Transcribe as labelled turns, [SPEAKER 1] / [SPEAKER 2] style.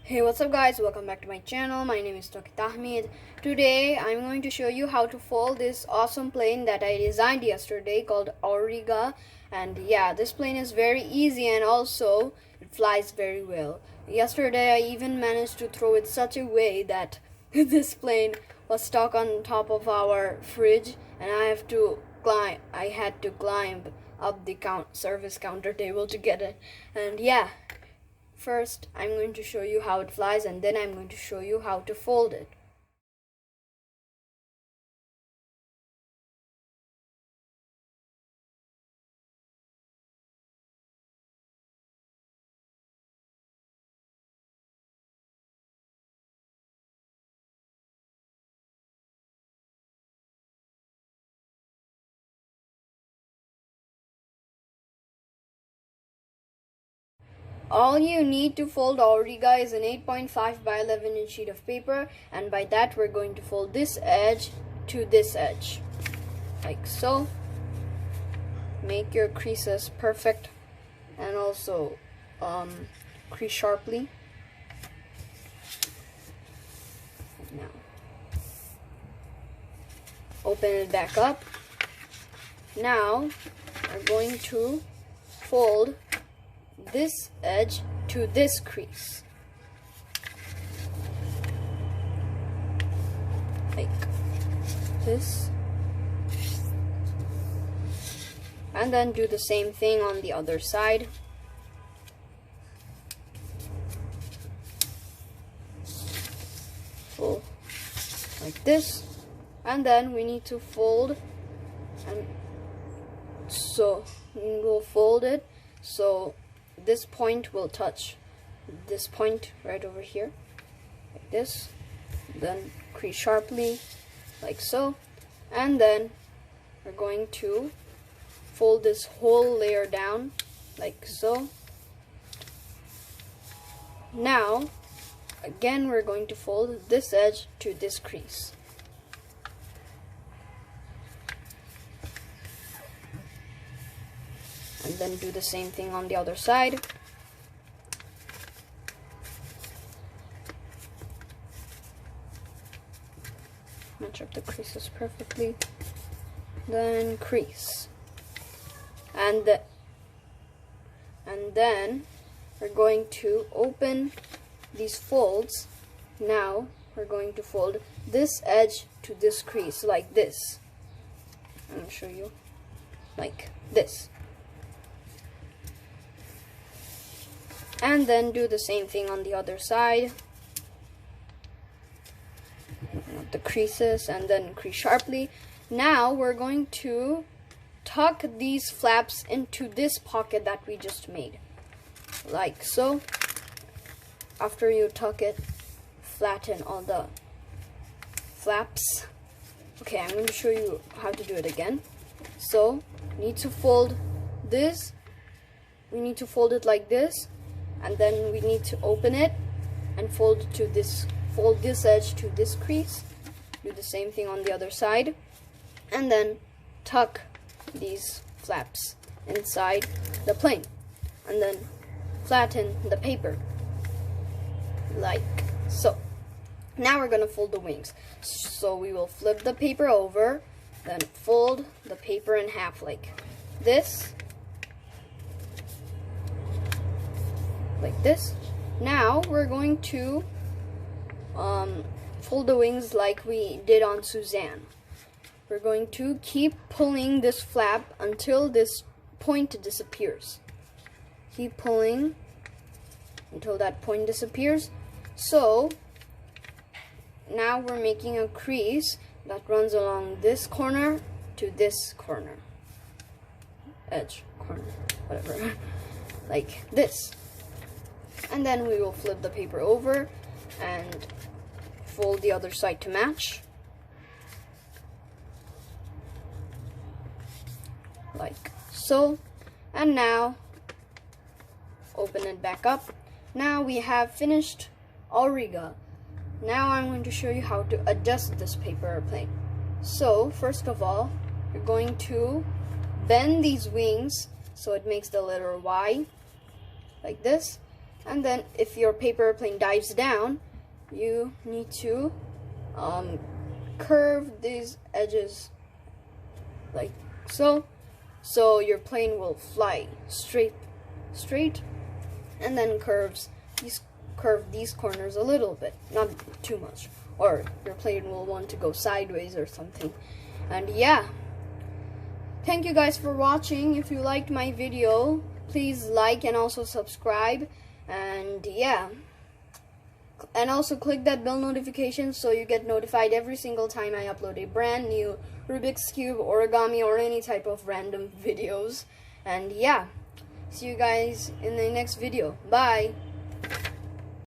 [SPEAKER 1] Hey, what's up guys, welcome back to my channel. My name is Toki Tahmid. Today I'm going to show you how to fold this awesome plane that I designed yesterday called Auriga. And yeah, this plane is very easy and also it flies very well. Yesterday I even managed to throw it such a way that this plane was stuck on top of our fridge and I had to climb up the service counter table to get it. And yeah, first, I'm going to show you how it flies and then I'm going to show you how to fold it. All you need to fold Auriga is an 8.5 by 11 inch sheet of paper, and by that we're going to fold this edge to this edge, like so. Make your creases perfect and also crease sharply. Now, open it back up. Now, we're going to fold this edge to this crease, like this, and then do the same thing on the other side. Fold like this, and then we need to fold, and so we'll fold it so this point will touch this point right over here, like this. Then crease sharply, like so, and then we're going to fold this whole layer down, like so. Now, again, we're going to fold this edge to this crease. And then do the same thing on the other side. Match up the creases perfectly. Then crease. And then we're going to open these folds. Now we're going to fold this edge to this crease, like this. I'm going to show you, like this. And then do the same thing on the other side. The creases and then crease sharply. Now we're going to tuck these flaps into this pocket that we just made, like so. After you tuck it, flatten all the flaps. Okay, I'm going to show you how to do it again. So, we need to fold this. We need to fold it like this. And then we need to open it and fold this edge to this crease. Do the same thing on the other side. And then tuck these flaps inside the plane. And then flatten the paper, like so. Now we're going to fold the wings. So we will flip the paper over, then fold the paper in half like this. Like this. Now we're going to fold the wings like we did on Suzanne. We're going to keep pulling this flap until this point disappears. Keep pulling until that point disappears. So now we're making a crease that runs along this corner to this corner, edge, corner, whatever, like this. And then we will flip the paper over and fold the other side to match, like so. And now open it back up. Now we have finished Auriga. Now I'm going to show you how to adjust this paper airplane. So first of all, you're going to bend these wings so it makes the letter Y, like this. And then if your paper airplane dives down, you need to curve these edges like so. So your plane will fly straight, and then curve these corners a little bit, not too much, or your plane will want to go sideways or something. And yeah, thank you guys for watching. If you liked my video, please like and also subscribe. And yeah, and also click that bell notification so you get notified every single time I upload a brand new Rubik's Cube, origami, or any type of random videos. And yeah, see you guys in the next video. Bye.